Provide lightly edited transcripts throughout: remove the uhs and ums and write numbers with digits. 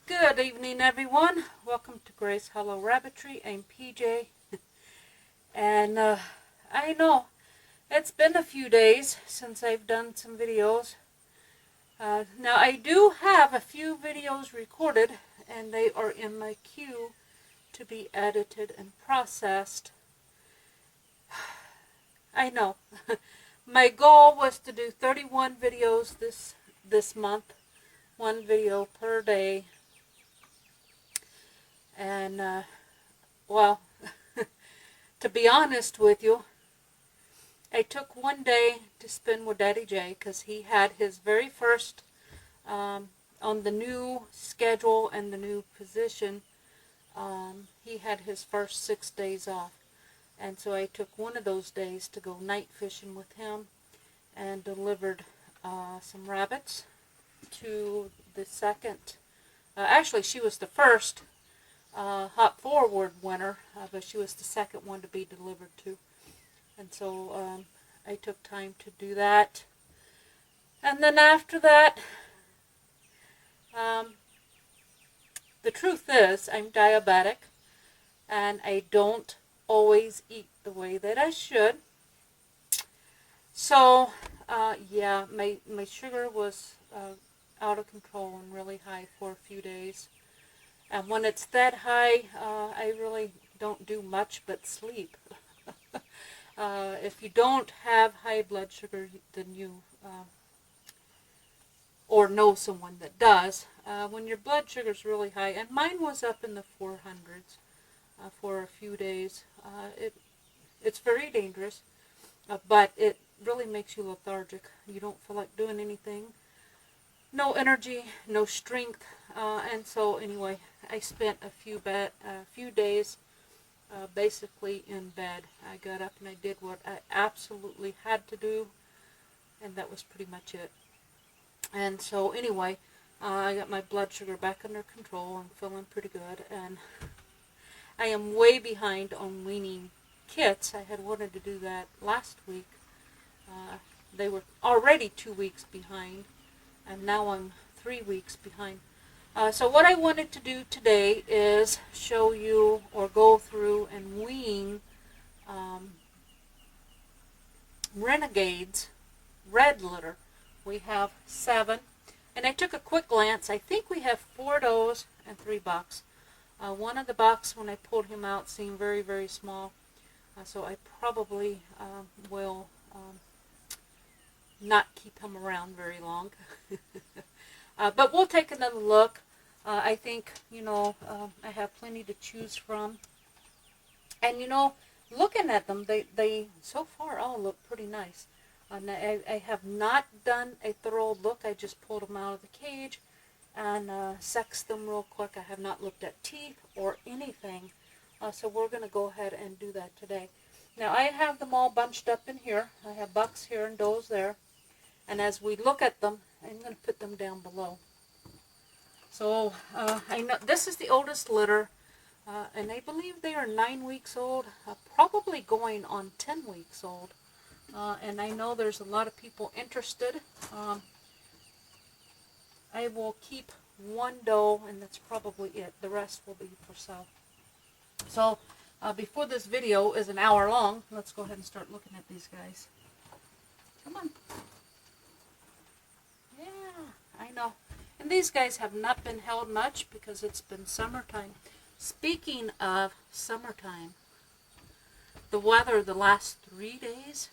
Good evening, everyone. Welcome to Grace Hollow Rabbitry. I'm PJ, and I know it's been a few days since I've done some videos. Now I do have a few videos recorded, and they are in my queue to be edited and processed. I know. My goal was to do 31 videos this month, one video per day. And, well, to be honest with you, I took one day to spend with Daddy J because he had his very first, on the new schedule and the new position, he had his first 6 days off. And so I took one of those days to go night fishing with him and delivered some rabbits to the second. Actually, she was the first hop forward winner, but she was the second one to be delivered to. And so I took time to do that. And then after that, the truth is I'm diabetic and I don't always eat the way that I should. So yeah, my sugar was out of control and really high for a few days. And when it's that high, I really don't do much but sleep. If you don't have high blood sugar, then you, or know someone that does, when your blood sugar is really high, and mine was up in the 400s for a few days, it's very dangerous, but it really makes you lethargic. You don't feel like doing anything. No energy, no strength, and so anyway, I spent a few days basically in bed. I got up and I did what I absolutely had to do, and that was pretty much it. And so anyway, I got my blood sugar back under control. I'm feeling pretty good, and I am way behind on weaning kits. I had wanted to do that last week. They were already 2 weeks behind, and now I'm 3 weeks behind. So what I wanted to do today is show you or go through and wean Renegade's red litter. We have 7, and I took a quick glance. I think we have 4 does and 3 bucks. One of the bucks, when I pulled him out, seemed very, very small, so I probably will not keep him around very long. But we'll take another look. I think, I have plenty to choose from. And, looking at them, they so far all look pretty nice. I have not done a thorough look. I just pulled them out of the cage and sexed them real quick. I have not looked at teeth or anything. So we're going to go ahead and do that today. Now, I have them all bunched up in here. I have bucks here and does there. And as we look at them, I'm going to put them down below. So I know this is the oldest litter, and I believe they are 9 weeks old, probably going on 10 weeks old. And I know there's a lot of people interested. I will keep one doe, and that's probably it. The rest will be for sale. So before this video is an hour long, let's go ahead and start looking at these guys. Come on. I know. And these guys have not been held much because it's been summertime. Speaking of summertime, the weather the last 3 days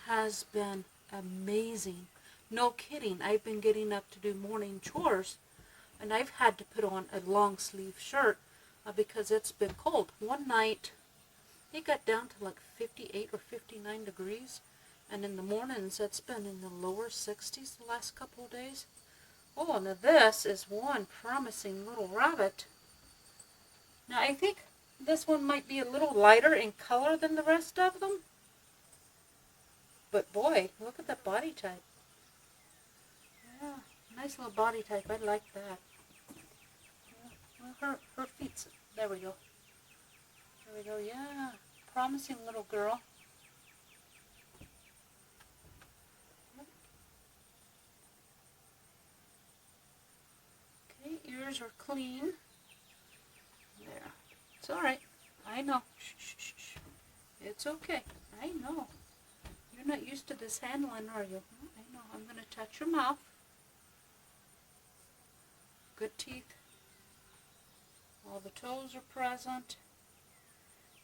has been amazing. No kidding. I've been getting up to do morning chores, and I've had to put on a long sleeve shirt because it's been cold. One night, it got down to like 58 or 59 degrees. And in the mornings, it's been in the lower 60s the last couple of days. Oh, now this is one promising little rabbit. Now, I think this one might be a little lighter in color than the rest of them. But boy, look at that body type. Yeah, nice little body type. I like that. Yeah, well, her feet's, there we go. There we go, yeah. Promising little girl. ears are clean. There. It's all right. I know. Shh, shh, shh, shh. It's okay. I know. You're not used to this handling, are you? I know. I'm going to touch your mouth. Good teeth. All the toes are present.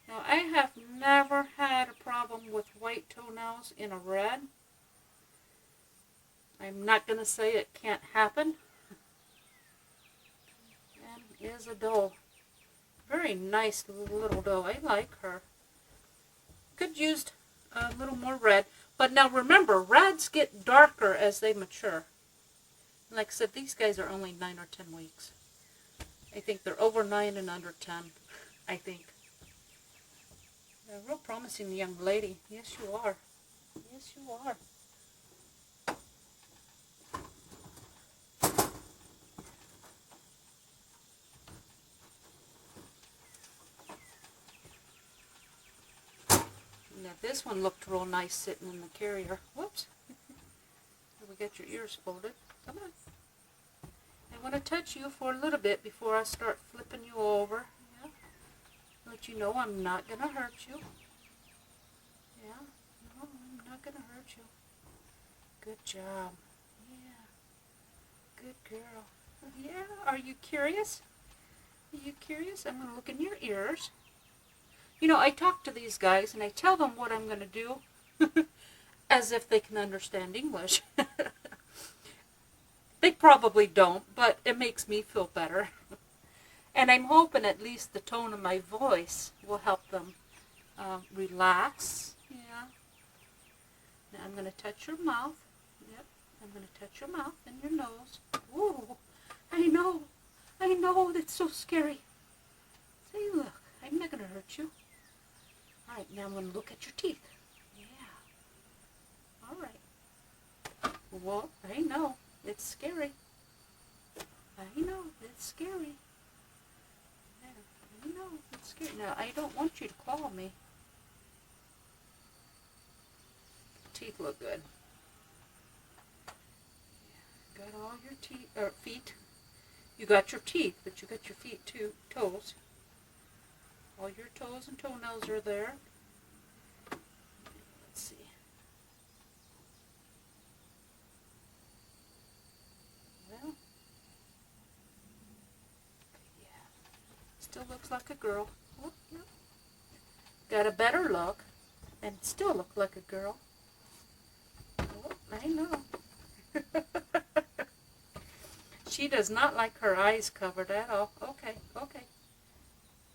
Now, I have never had a problem with white toenails in a red. I'm not going to say it can't happen. And is a doe. Very nice little doe. I like her. Could use a little more red. But now remember, reds get darker as they mature. Like I said, these guys are only 9 or 10 weeks. I think they're over 9 and under 10, I think. You're a real promising young lady. Yes, you are. Yes, you are. Now this one looked real nice sitting in the carrier. Whoops. We got your ears folded. Come on. I want to touch you for a little bit before I start flipping you over. Yeah. Let you know I'm not going to hurt you. Yeah. No, I'm not going to hurt you. Good job. Yeah. Good girl. Yeah. Are you curious? Are you curious? I'm going to look in your ears. You know, I talk to these guys and I tell them what I'm going to do as if they can understand English. They probably don't, but it makes me feel better. And I'm hoping at least the tone of my voice will help them relax. Yeah. Now I'm going to touch your mouth. Yep. I'm going to touch your mouth and your nose. Ooh, I know. I know. That's so scary. See, look. I'm not going to hurt you. All right. Now I'm going to look at your teeth. Yeah. All right. Well, I know. It's scary. I know, it's scary. I know, it's scary. Now, I don't want you to claw me. Teeth look good. Got all your teeth, or feet. You got your teeth, but you got your feet too, toes. All your toes and toenails are there. Let's see. Still looks like a girl. Oh, yeah. Got a better look and still look like a girl. Oh, I know. She does not like her eyes covered at all. Okay, okay.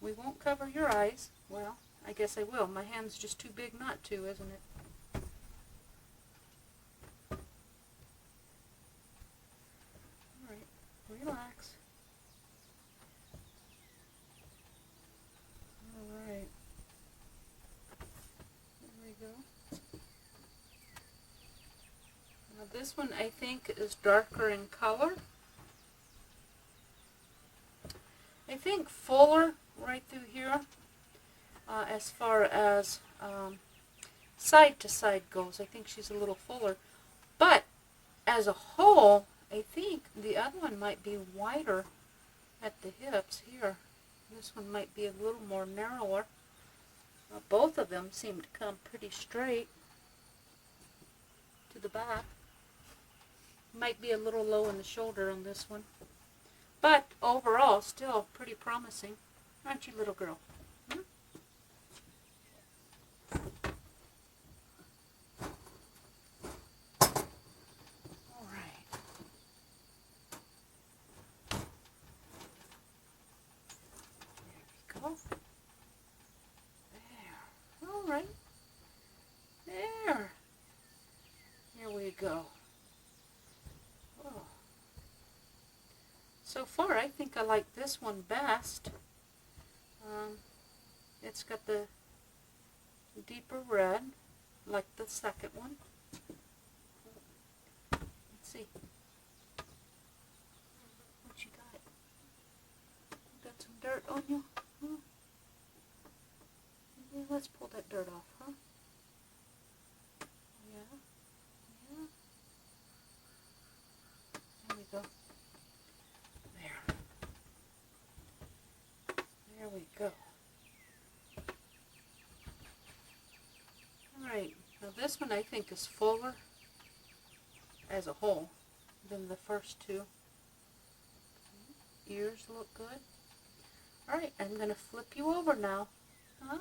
We won't cover your eyes. Well, I guess I will. My hand's just too big not to, isn't it? All right, relax. Alright, there we go. Now this one I think is darker in color. I think fuller right through here as far as side to side goes. I think she's a little fuller. But as a whole, I think the other one might be wider at the hips here. This one might be a little more narrower. Both of them seem to come pretty straight to the back. Might be a little low in the shoulder on this one. But overall, still pretty promising. Aren't you, little girl? Hmm? All right. There we go. There. All right. There. Here we go. Oh. So far, I think I like this one best. It's got the deeper red, like the second one. Let's see. What you got? You got some dirt on you? Huh? Yeah, let's pull that dirt off, huh? Yeah. Yeah. There we go. There. this one I think is fuller as a whole than the first two. Ears look good. Alright, I'm going to flip you over now. Huh?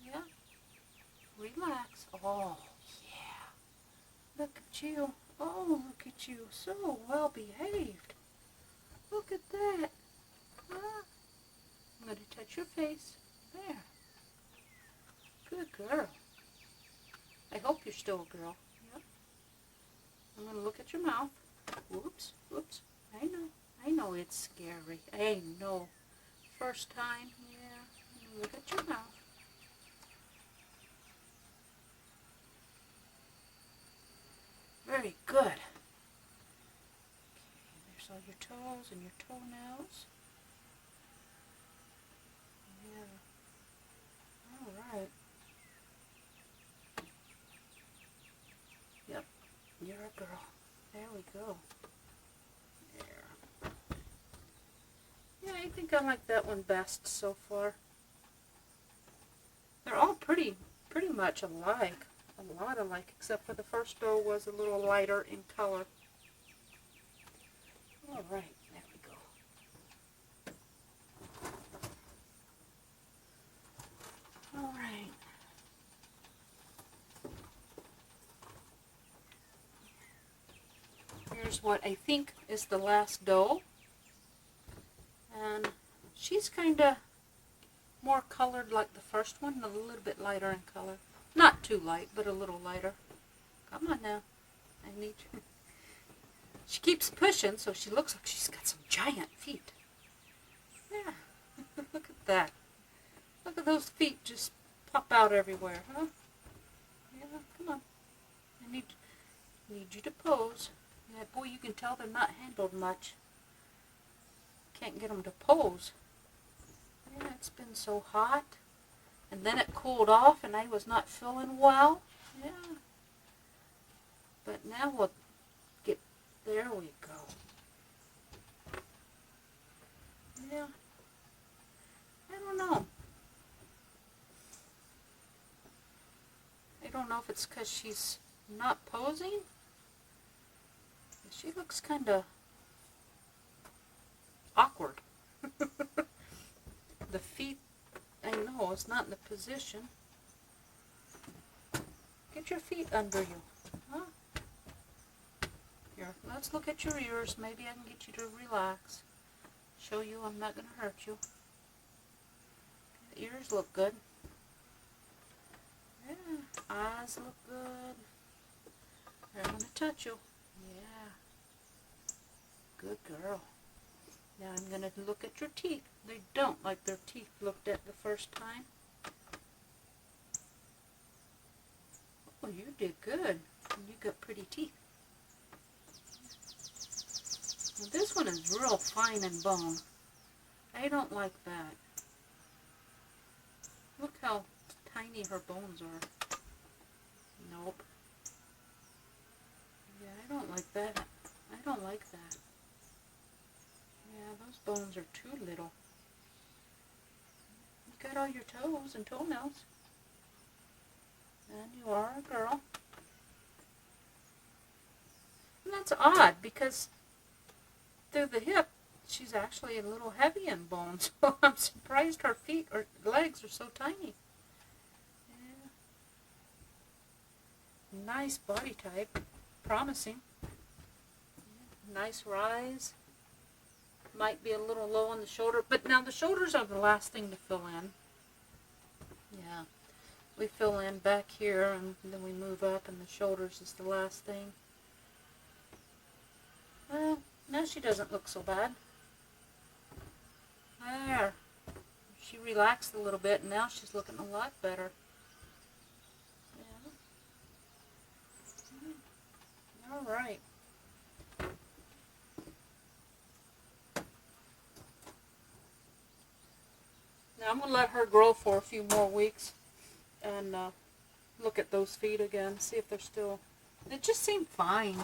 Yeah. Relax. Oh, yeah. Look at you. Oh, look at you. So well behaved. Look at that. Huh? I'm going to touch your face. There. Good girl. I hope you're still a girl. Yep. I'm going to look at your mouth. Whoops, whoops. I know it's scary. I know. First time, yeah. Look at your mouth. Very good. Okay, there's all your toes and your toenails. Yeah. All right. Yep, you're a girl. There we go. There. Yeah, I think I like that one best so far. They're all pretty much alike. A lot alike, except for the first doe was a little lighter in color. All right, there we go. All right. Here's what I think is the last doe. And she's kind of more colored like the first one, a little bit lighter in color. Not too light, but a little lighter. Come on now. I need you. She keeps pushing, so she looks like she's got some giant feet. Yeah. Look at that. Look at those feet just pop out everywhere, huh? Yeah, come on. I need you to pose. Yeah, boy, you can tell they're not handled much. Can't get them to pose. Yeah, it's been so hot. And then it cooled off and I was not feeling well. Yeah. But now we'll get, there we go. Yeah. I don't know. I don't know if it's because she's not posing. She looks kind of awkward. The feet, I know, it's not in the position. Get your feet under you. Huh? Here, let's look at your ears. Maybe I can get you to relax. Show you I'm not going to hurt you. The ears look good. Yeah, eyes look good. I'm going to touch you. Yeah. Good girl. Now I'm going to look at your teeth. They don't like their teeth looked at the first time. Oh, you did good. You got pretty teeth. Now this one is real fine in bone. I don't like that. Look how tiny her bones are. Nope. Yeah, I don't like that. I don't like that. Yeah, those bones are too little. You got all your toes and toenails. And you are a girl. And that's odd because through the hip, she's actually a little heavy in bones. So I'm surprised her feet or legs are so tiny. Yeah. Nice body type. Promising. Nice rise. Might be a little low on the shoulder, but now the shoulders are the last thing to fill in. Yeah, we fill in back here and then we move up and the shoulders is the last thing. Well, now she doesn't look so bad. There. She relaxed a little bit and now she's looking a lot better. Yeah. All right. Now I'm going to let her grow for a few more weeks and look at those feet again, see if they're still, they just seem fine.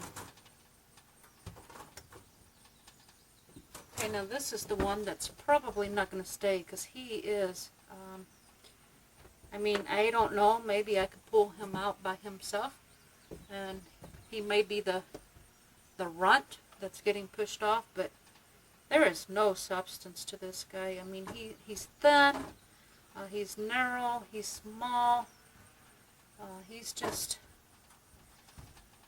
Okay, now this is the one that's probably not going to stay because he is I mean, I don't know. Maybe I could pull him out by himself, and he may be the runt that's getting pushed off, but there is no substance to this guy. I mean, he's thin, he's narrow, he's small, he's just,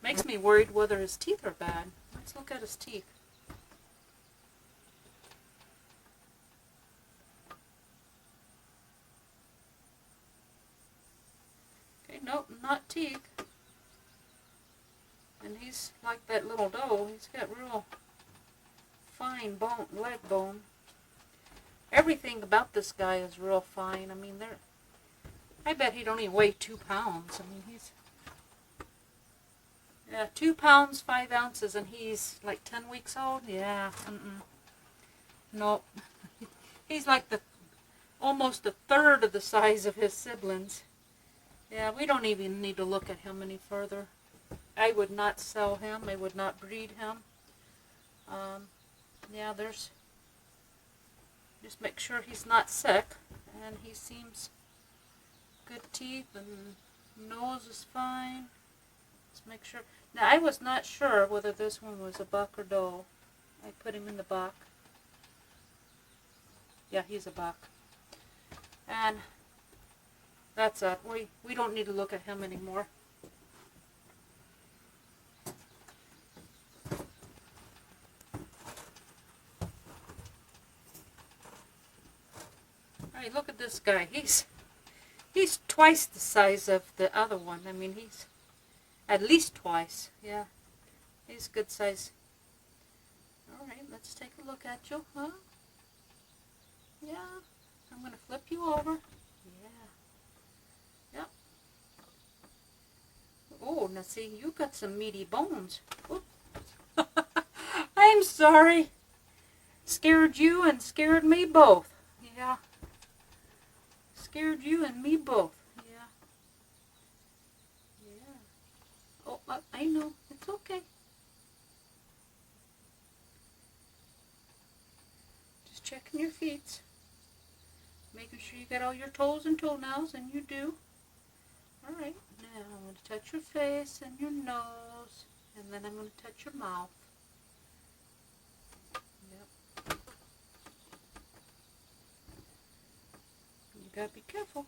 makes me worried whether his teeth are bad. Let's look at his teeth. Okay, nope, not teeth. And he's like that little doe. He's got real fine bone, leg bone. Everything about this guy is real fine. I mean, I bet he don't even weigh 2 pounds. I mean, he's 2 pounds 5 ounces, and he's like 10 weeks old. Yeah, nope. He's like almost a third of the size of his siblings. Yeah, we don't even need to look at him any further. I would not sell him. I would not breed him. Yeah, just make sure he's not sick, and he seems good teeth, and nose is fine. Just make sure. Now, I was not sure whether this one was a buck or doe. I put him in the buck. Yeah, he's a buck. And that's it. We don't need to look at him anymore. Alright, look at this guy. He's twice the size of the other one. I mean, he's at least twice. Yeah, he's good size. Alright, let's take a look at you. Huh? Yeah, I'm going to flip you over. Yeah. Yep. Oh, now see, you got some meaty bones. I'm sorry. Scared you and scared me both. Yeah. Scared you and me both. Yeah. Yeah. Oh, I know. It's okay. Just checking your feet. Making sure you got all your toes and toenails, and you do. Alright, now I'm going to touch your face and your nose, and then I'm going to touch your mouth. Yep. You got to be careful.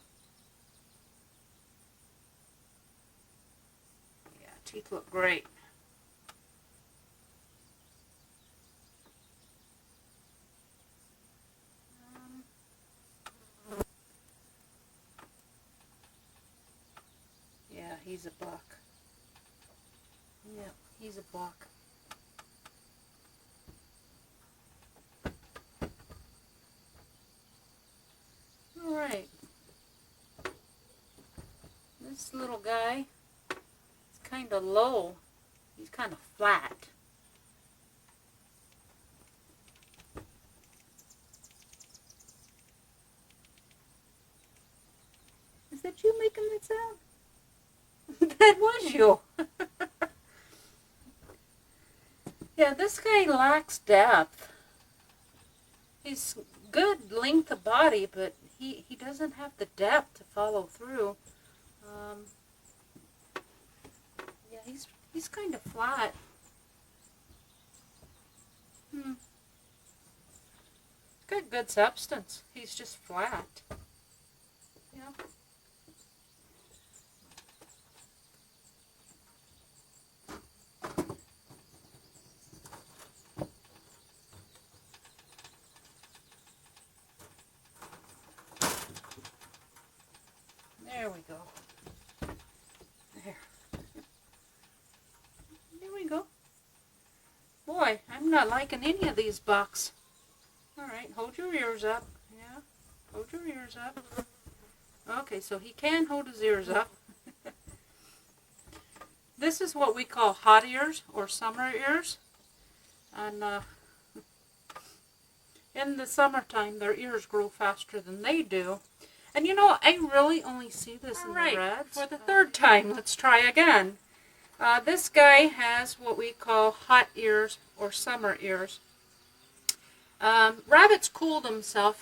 Yeah, teeth look great. Yeah, he's a buck. Yeah, he's a buck. Alright. This little guy is kind of low. He's kind of flat. Is that you making that sound? That was you. Yeah, this guy lacks depth. He's good length of body, but he doesn't have the depth to follow through. Yeah, he's kind of flat. Got good substance. He's just flat. Yeah. There we go. There. There we go. Boy, I'm not liking any of these bucks. Alright, hold your ears up. Yeah, hold your ears up. Okay, so he can hold his ears up. This is what we call hot ears or summer ears. And in the summertime, their ears grow faster than they do. And you know, I really only see this in the reds. For the third time, let's try again. This guy has what we call hot ears or summer ears. Rabbits cool themselves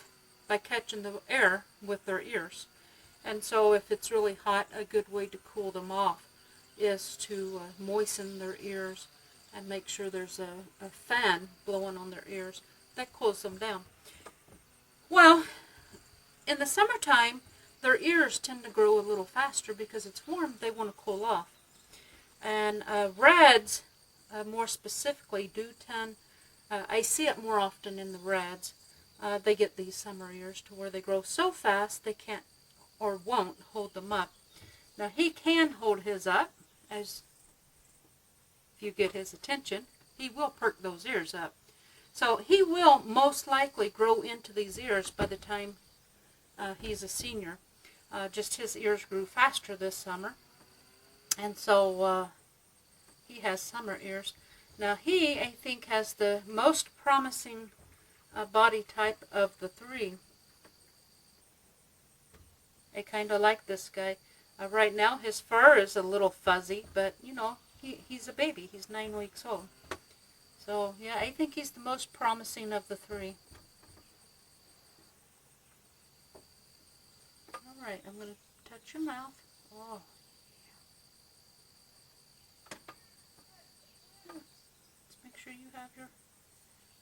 by catching the air with their ears. And so if it's really hot, a good way to cool them off is to moisten their ears and make sure there's a fan blowing on their ears. That cools them down. Well, in the summertime, their ears tend to grow a little faster because it's warm. They want to cool off. And reds, more specifically, do tend, I see it more often in the reds. They get these summer ears to where they grow so fast they can't or won't hold them up. Now he can hold his up, as if you get his attention, he will perk those ears up. So he will most likely grow into these ears by the time he's a senior. Just his ears grew faster this summer, and so he has summer ears. Now he, I think, has the most promising body type of the three. I kind of like this guy. Right now his fur is a little fuzzy, but you know, he's a baby. He's 9 weeks old. So yeah, I think he's the most promising of the three. Alright, I'm going to touch your mouth. Oh. Let's make sure you have your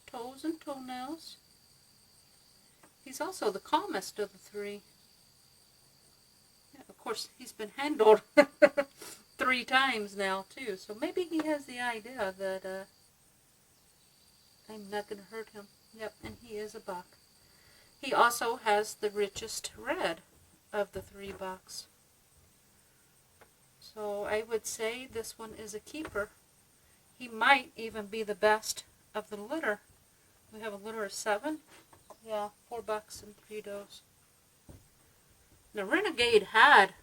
toes and toenails. He's also the calmest of the three. Yeah, of course, he's been handled 3 times now, too. So maybe he has the idea that I'm not going to hurt him. Yep, and he is a buck. He also has the richest red of the 3 bucks. So I would say this one is a keeper. He might even be the best of the litter. We have a litter of 7. Yeah, 4 bucks and 3 does. Now Renegade had,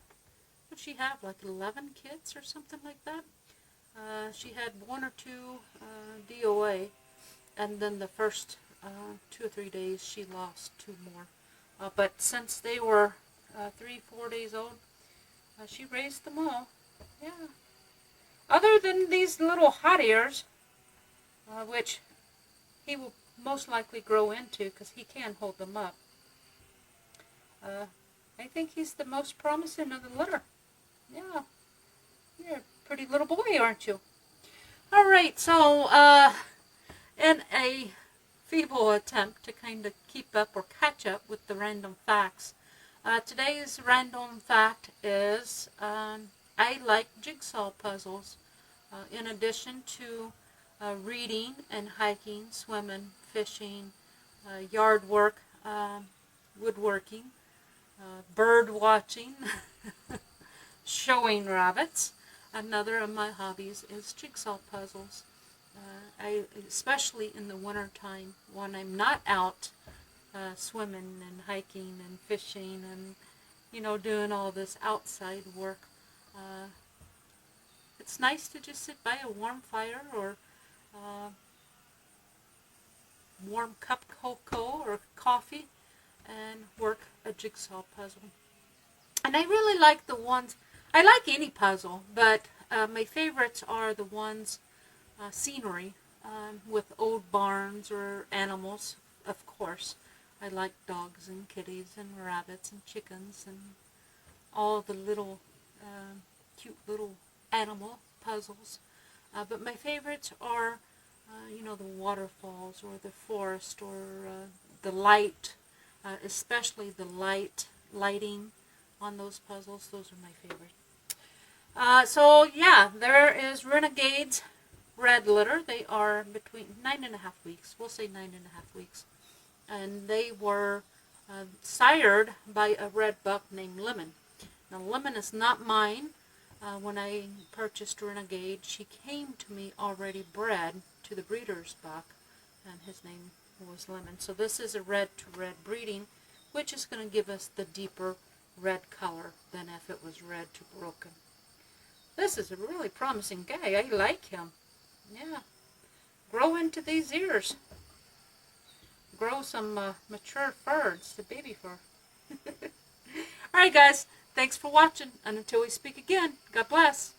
what'd she have, like 11 kids or something like that? She had 1 or 2 DOA, and then the first 2 or 3 days she lost 2 more. But since they were 3-4 days old, she raised them all. Yeah. Other than these little hot ears, which he will most likely grow into because he can hold them up. I think he's the most promising of the litter. Yeah. You're a pretty little boy, aren't you? Alright, so in a feeble attempt to kind of keep up or catch up with the random facts, today's random fact is I like jigsaw puzzles. In addition to reading and hiking, swimming, fishing, yard work, woodworking, bird watching, showing rabbits. Another of my hobbies is jigsaw puzzles. Especially in the winter time when I'm not out swimming and hiking and fishing and, you know, doing all this outside work. It's nice to just sit by a warm fire or warm cup of cocoa or coffee and work a jigsaw puzzle. And I really like the ones, I like any puzzle, but my favorites are the ones scenery with old barns or animals, of course. I like dogs and kitties and rabbits and chickens and all the little cute little animal puzzles. But my favorites are, you know, the waterfalls or the forest or the light, especially the lighting on those puzzles. Those are my favorite. So yeah, there is Renegade's red litter. They are between 9.5 weeks. We'll say 9.5 weeks. And they were sired by a red buck named Lemon. Now Lemon is not mine. When I purchased Renegade, she came to me already bred to the breeder's buck, and his name was Lemon. So this is a red to red breeding, which is going to give us the deeper red color than if it was red to broken. This is a really promising guy. I like him. Yeah. Grow into these ears. Grow some mature fur. It's the baby fur. Alright guys, thanks for watching, and until we speak again, God bless.